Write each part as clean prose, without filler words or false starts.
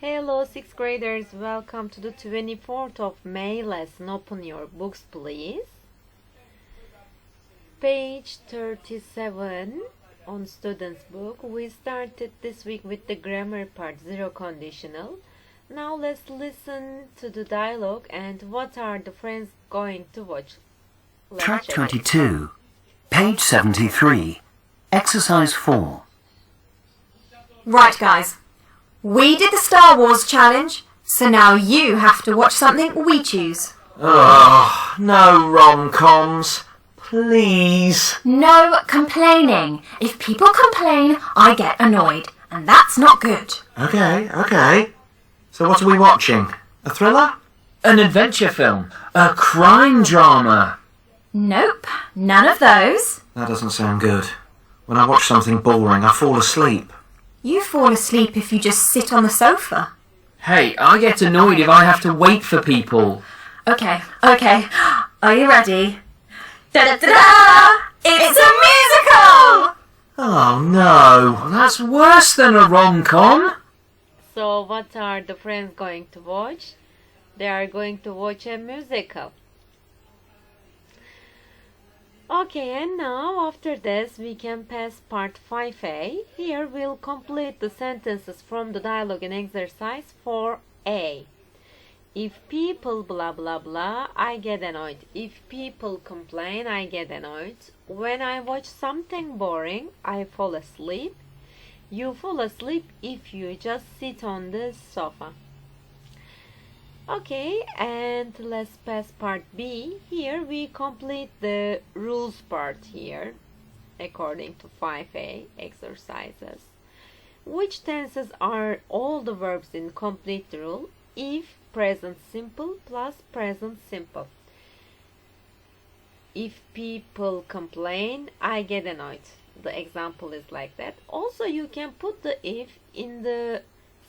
Hello, 6th graders. Welcome to the 24th of May lesson. Open your books, please. Page 37 on student's book. We started this week with the grammar part, zero conditional. Now let's listen to the dialogue and what are the friends going to watch. Track 22, page 73, exercise 4. Right, guys. We did the Star Wars challenge, so now you have to watch something we choose. Oh, no rom-coms. Please. No complaining. If people complain, I get annoyed, and that's not good. Okay. So what are we watching? A thriller? An adventure film? A crime drama? Nope, none of those. That doesn't sound good. When I watch something boring, I fall asleep. You fall asleep if you just sit on the sofa. Hey, I get annoyed if I have to wait for people. Okay. Are you ready? Da-da-da-da! It's a musical! Oh no. Well, that's worse than a rom-com. So what are the friends going to watch? They are going to watch a musical. Okay, and now after this we can pass part 5a. Here we'll complete the sentences from the dialogue and exercise 4a. If people blah blah blah, I get annoyed. If people complain, I get annoyed. When I watch something boring, I fall asleep. You fall asleep if you just sit on the sofa. Okay, and let's pass part B. Here we complete the rules part here, according to 5a exercises. Which tenses are all the verbs in complete rule? If present simple plus present simple. If people complain, I get annoyed. The example is like that. Also, you can put the if in the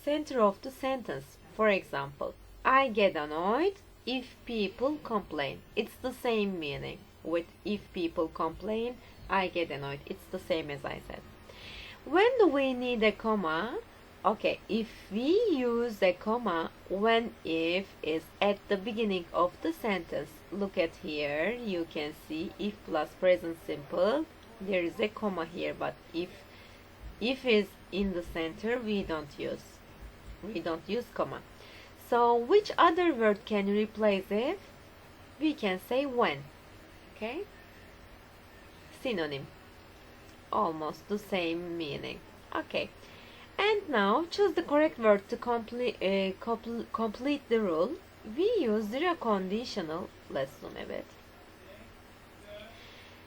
center of the sentence. For example, I get annoyed if people complain. It's the same meaning with if people complain, I get annoyed. It's the same as I said. When do we need a comma? Okay, if we use a comma when if is at the beginning of the sentence, look at here, you can see if plus present simple, there is a comma here, but if is in the center, we don't use comma. So which other word can you replace if? We can say when. Okay? Synonym. Almost the same meaning. Okay. And now choose the correct word to complete the rule. We use zero conditional. Let's zoom a bit.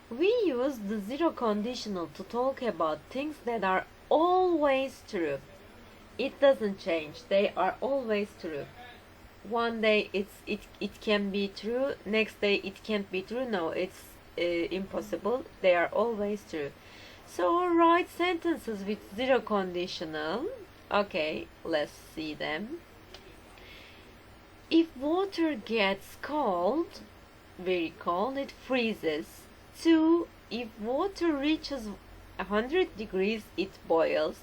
We use the zero conditional to talk about things that are always true. It doesn't change. They are always true. One day it can be true. Next day it can't be true. No, it's impossible. They are always true. So write sentences with zero conditional. Okay, let's see them. If water gets cold, very cold, it freezes. 2. If water reaches 100 degrees, it boils.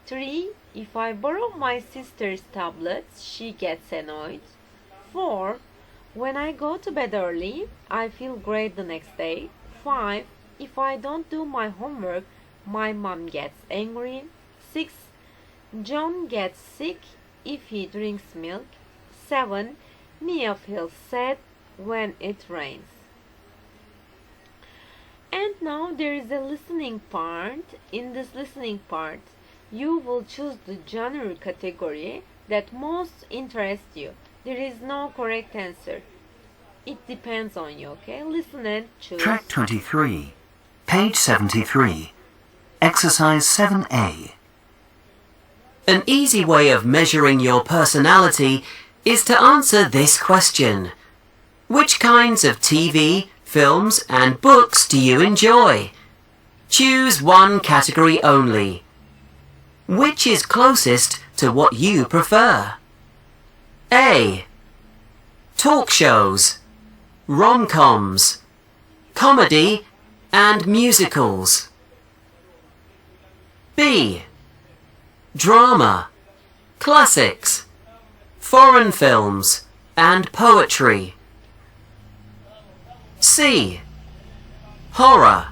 3. If I borrow my sister's tablets, she gets annoyed. 4. When I go to bed early, I feel great the next day. 5. If I don't do my homework, my mom gets angry. 6. John gets sick if he drinks milk. 7. Mia feels sad when it rains. And now there is a listening part. In this listening part, you will choose the genre category that most interests you. There is no correct answer. It depends on you, okay? Listen and choose. Track 23, page 73, exercise 7a. An easy way of measuring your personality is to answer this question. Which kinds of TV, films and books do you enjoy? Choose one category only. Which is closest to what you prefer? A. Talk shows, rom-coms, comedy and musicals. B. Drama, classics, foreign films, and poetry. C. Horror,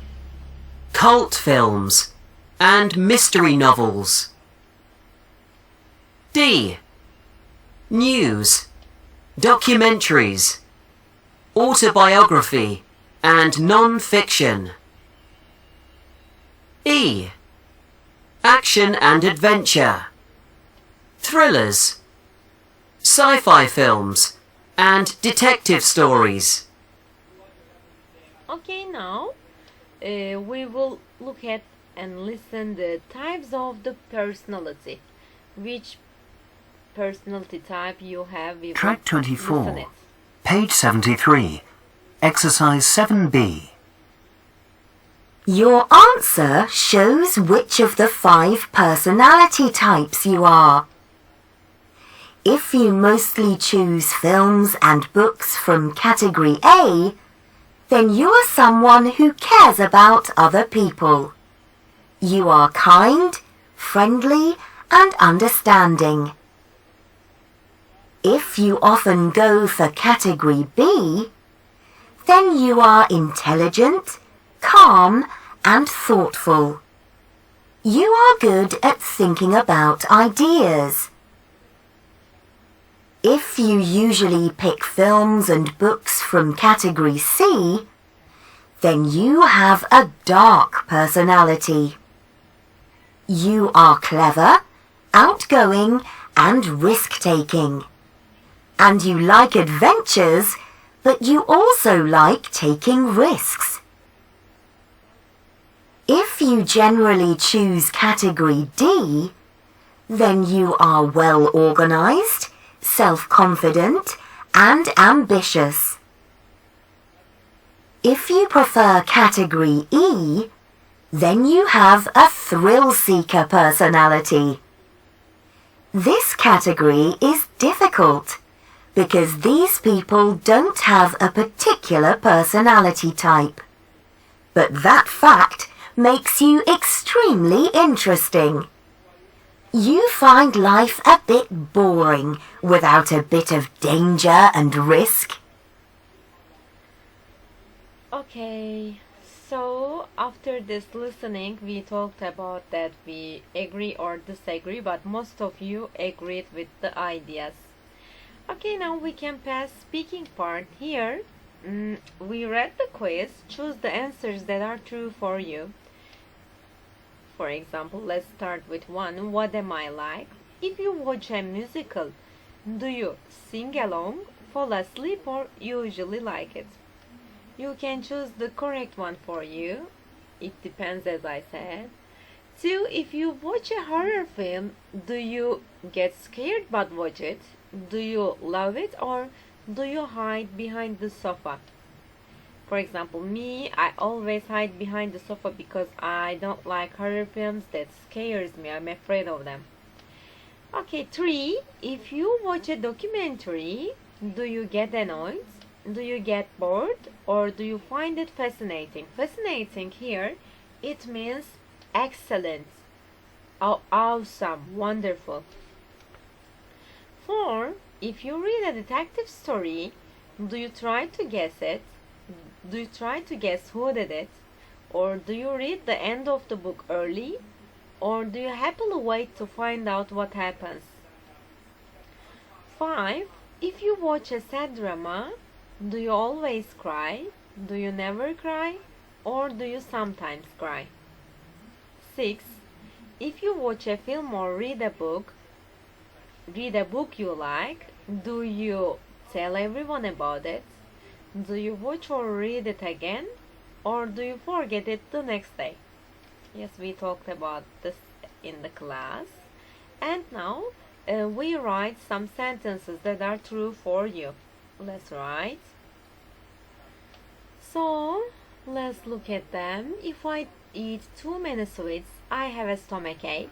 cult films, and mystery novels. D. News, documentaries, autobiography, and non-fiction. E. Action and adventure, thrillers, sci-fi films, and detective stories. Okay, now we will look at and listen the types of the personality. Which personality type you have? We will Track listen 24, it. page 73, exercise 7B. Your answer shows which of the 5 personality types you are. If you mostly choose films and books from category A, then you are someone who cares about other people. You are kind, friendly, and understanding. If you often go for category B, then you are intelligent, calm, and thoughtful. You are good at thinking about ideas. If you usually pick films and books from category C, then you have a dark personality. You are clever, outgoing, and risk-taking. And you like adventures, but you also like taking risks. If you generally choose category D, then you are well organized, self-confident, and ambitious. If you prefer category E, then you have a thrill-seeker personality. This category is difficult because these people don't have a particular personality type. But that fact makes you extremely interesting. You find life a bit boring without a bit of danger and risk. Okay, so after this listening, we talked about that we agree or disagree, but most of you agreed with the ideas. Okay, now we can pass speaking part here. We read the quiz, choose the answers that are true for you. For example, let's start with 1. What am I like? If you watch a musical, do you sing along, fall asleep, or usually like it? You can choose the correct one for you. It depends, as I said. 2. If you watch a horror film, do you get scared but watch it? Do you love it, or do you hide behind the sofa? For example, me, I always hide behind the sofa because I don't like horror films. That scares me. I'm afraid of them. Okay, 3. If you watch a documentary, do you get annoyed? Do you get bored? Or do you find it fascinating? Fascinating here, it means excellent, awesome, wonderful. 4. If you read a detective story, do you try to guess it? Do you try to guess who did it? Or do you read the end of the book early? Or do you happily wait to find out what happens? 5. If you watch a sad drama, do you always cry? Do you never cry? Or do you sometimes cry? 6. If you watch a film or read a book you like, do you tell everyone about it? Do you watch or read it again? Or do you forget it the next day? Yes, we talked about this in the class. And now we write some sentences that are true for you. Let's write. So, let's look at them. If I eat too many sweets, I have a stomachache.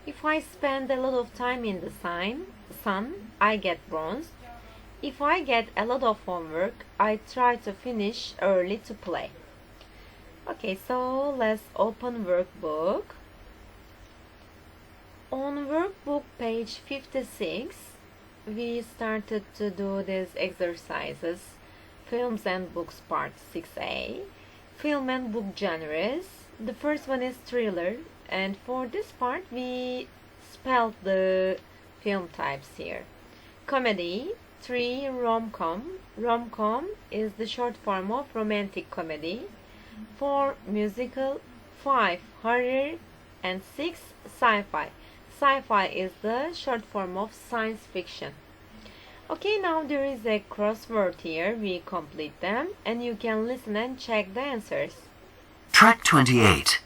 If I spend a lot of time in the sun, I get bronzed. If I get a lot of homework, I try to finish early to play. Okay, so let's open workbook. On workbook page 56, we started to do these exercises. Films and books part 6a. Film and book genres. The first one is thriller, and for this part we spelled the film types here. Comedy, 3 rom-com. Rom-com is the short form of romantic comedy. 4 musical, 5 horror, and 6 sci-fi. Sci-fi is the short form of science fiction. Okay, now there is a crossword here. We complete them and you can listen and check the answers. Track 28.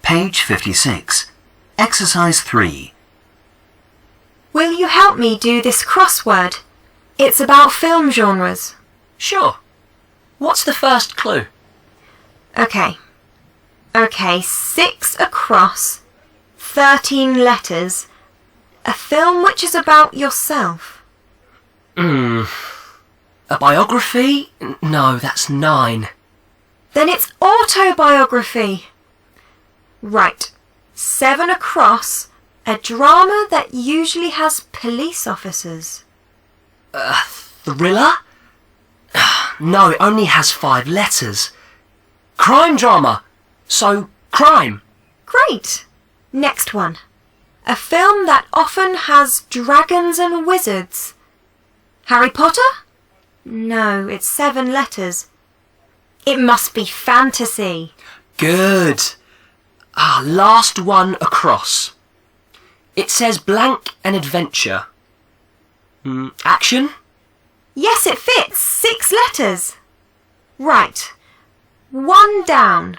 Page 56. Exercise 3. Will you help me do this crossword? It's about film genres. Sure. What's the first clue? Okay, 6 across, 13 letters. A film which is about yourself. A biography? No, that's 9. Then it's autobiography. Right, 7 across, a drama that usually has police officers. Thriller? No, it only has 5 letters. Crime drama. So, crime. Great. Next one. A film that often has dragons and wizards. Harry Potter? No, it's 7 letters. It must be fantasy. Good. Last one across. It says blank and adventure. Action? Yes, it fits. 6 letters. Right. 1 down.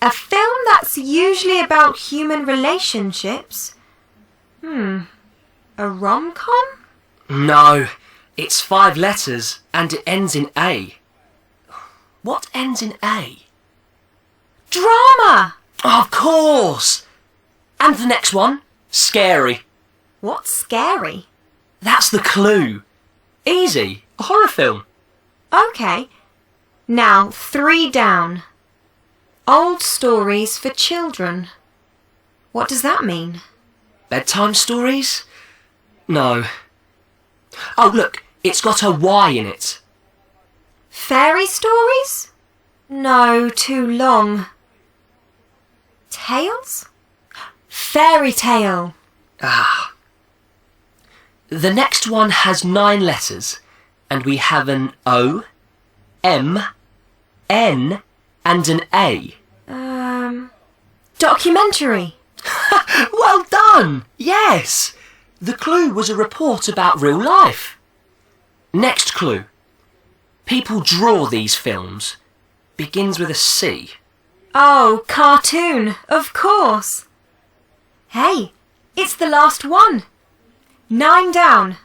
A film that's usually about human relationships. A rom-com? No, it's 5 letters and it ends in A. What ends in A? Drama! Of course! And the next one? Scary. What's scary? That's the clue. Easy. A horror film. Okay. Now 3 down. Old stories for children. What does that mean? Bedtime stories? No. Oh, look, it's got a Y in it. Fairy stories? No, too long. Tales? Fairy tale. The next one has 9 letters, and we have an O, M, N, and an A. Documentary. Well done! Yes! The clue was a report about real life. Next clue. People draw these films. Begins with a C. Oh, cartoon, of course. Hey, it's the last one. 9 down.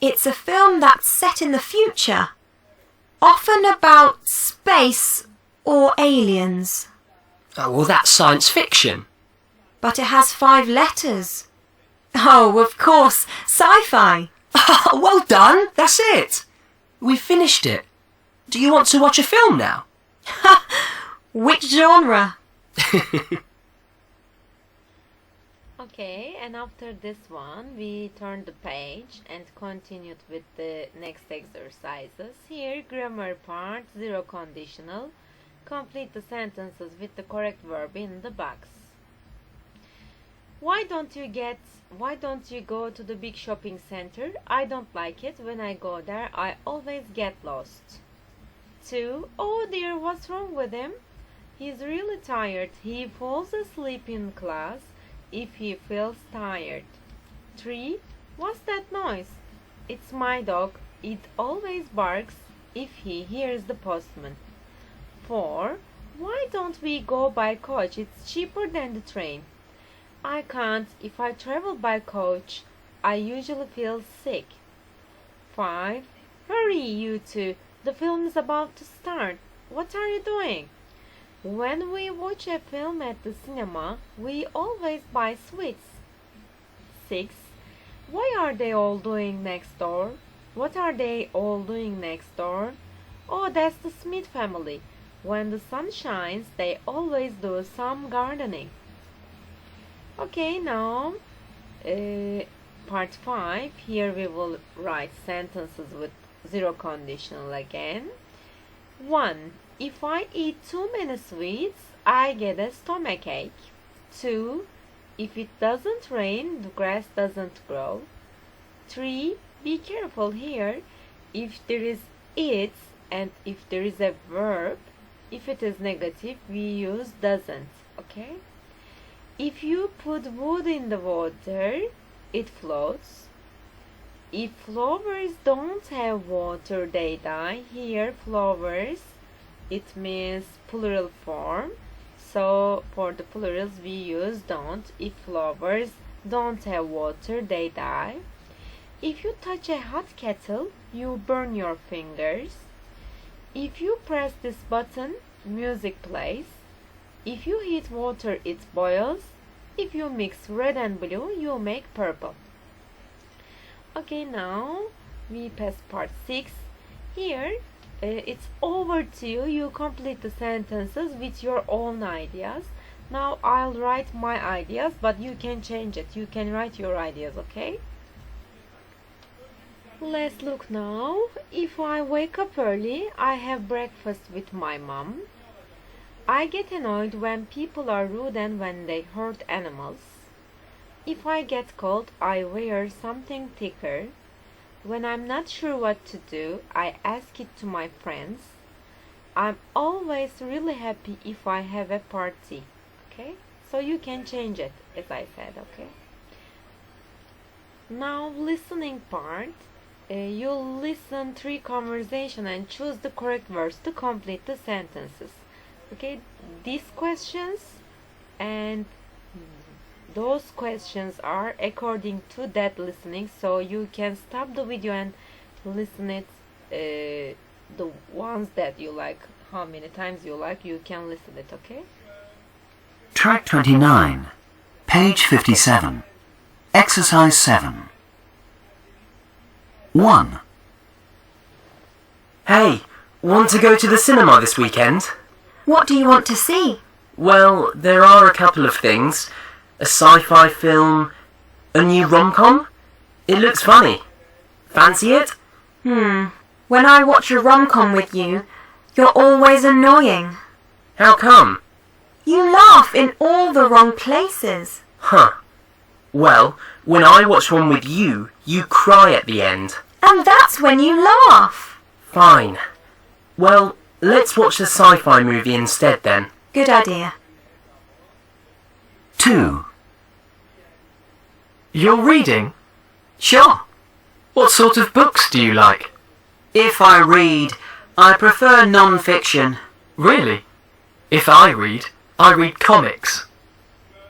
It's a film that's set in the future, often about space or aliens. Oh, well, that's science fiction. But it has 5 letters. Oh, of course, sci-fi. Well done, that's it. We finished it. Do you want to watch a film now? Which genre? Okay, and after this one we turned the page and continued with the next exercises. Here, grammar part, 0 conditional. Complete the sentences with the correct verb in the box. Why don't you go to the big shopping center? I don't like it. When I go there, I always get lost. 2. Oh dear, what's wrong with him? He's really tired. He falls asleep in class if he feels tired. 3. What's that noise? It's my dog. It always barks if he hears the postman. 4. Why don't we go by coach? It's cheaper than the train. I can't. If I travel by coach, I usually feel sick. 5. Hurry, you two. The film is about to start. What are you doing? When we watch a film at the cinema, we always buy sweets. 6. Why are they all doing next door? What are they all doing next door? Oh, that's the Smith family. When the sun shines, they always do some gardening. Okay, now Part 5. Here we will write sentences with zero conditional again. 1. If I eat too many sweets, I get a stomachache. 2. If it doesn't rain, the grass doesn't grow. 3. Be careful here. If there is it and if there is a verb, if it is negative, we use doesn't. Okay? If you put wood in the water, it floats. If flowers don't have water, they die. Here, flowers, it means plural form. So, for the plurals, we use don't. If flowers don't have water, they die. If you touch a hot kettle, you burn your fingers. If you press this button, music plays. If you heat water, it boils. If you mix red and blue, you make purple. Okay, now we pass part 6. Here, it's over to you. You complete the sentences with your own ideas. Now I'll write my ideas, but you can change it. You can write your ideas, okay? Let's look now. If I wake up early, I have breakfast with my mom. I get annoyed when people are rude and when they hurt animals. If I get cold, I wear something thicker. When I'm not sure what to do, I ask it to my friends. I'm always really happy if I have a party. Okay? So you can change it, as I said, okay? Now, listening part. You'll listen 3 conversations and choose the correct words to complete the sentences. Okay, these questions and those questions are according to that listening, so you can stop the video and listen it, the ones that you like, how many times you like, you can listen it, okay? Track 29, page 57, exercise 7. 1. Hey, want to go to the cinema this weekend? What do you want to see? Well, there are a couple of things. A sci-fi film, a new rom-com. It looks funny. Fancy it? When I watch a rom-com with you, you're always annoying. How come? You laugh in all the wrong places. Huh. Well, when I watch one with you, you cry at the end. And that's when you laugh. Fine. Well, let's watch the sci-fi movie instead then. Good idea. 2. You're reading? Sure. What sort of books do you like? If I read, I prefer non-fiction. Really? If I read comics.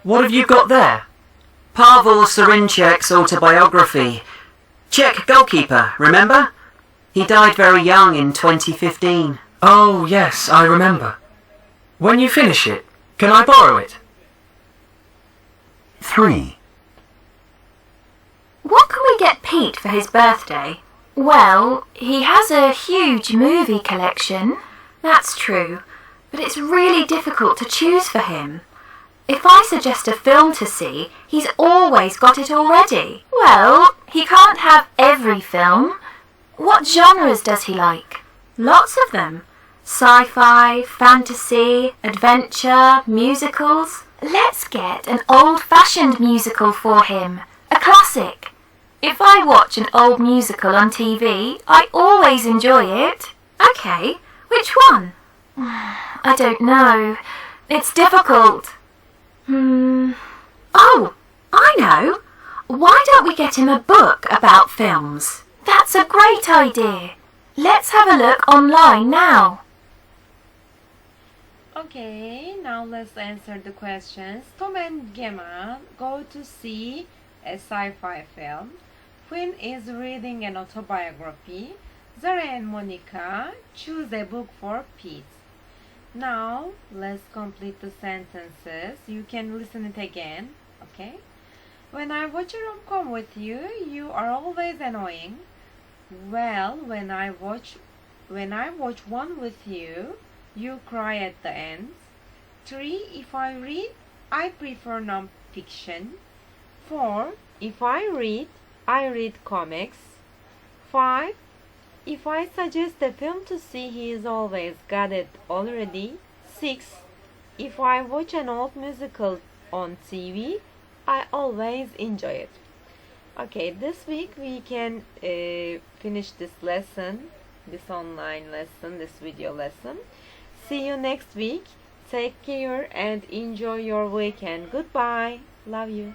What have you got there? Pavel Surincek's autobiography. Czech goalkeeper, remember? He died very young in 2015. Oh, yes, I remember. When you finish it, can I borrow it? 3. What can we get Pete for his birthday? Well, he has a huge movie collection. That's true. But it's really difficult to choose for him. If I suggest a film to see, he's always got it already. Well, he can't have every film. What genres does he like? Lots of them. Sci-fi, fantasy, adventure, musicals. Let's get an old-fashioned musical for him. A classic. If I watch an old musical on TV, I always enjoy it. Okay, which one? I don't know. It's difficult. Oh, I know. Why don't we get him a book about films? That's a great idea. Let's have a look online now. Okay, now let's answer the questions. Tom and Gemma go to see a sci-fi film. Quinn is reading an autobiography. Zara and Monica choose a book for Pete. Now, let's complete the sentences. You can listen it again, okay? When I watch a rom-com with you, you are always annoying. Well, when I watch one with you, you cry at the end. 3. If I read, I prefer non-fiction. 4. If I read comics. 5. If I suggest a film to see, he is always got it already. 6. If I watch an old musical on TV, I always enjoy it. Okay, this week we can finish this lesson, this online lesson, this video lesson. See you next week. Take care and enjoy your weekend. Goodbye. Love you.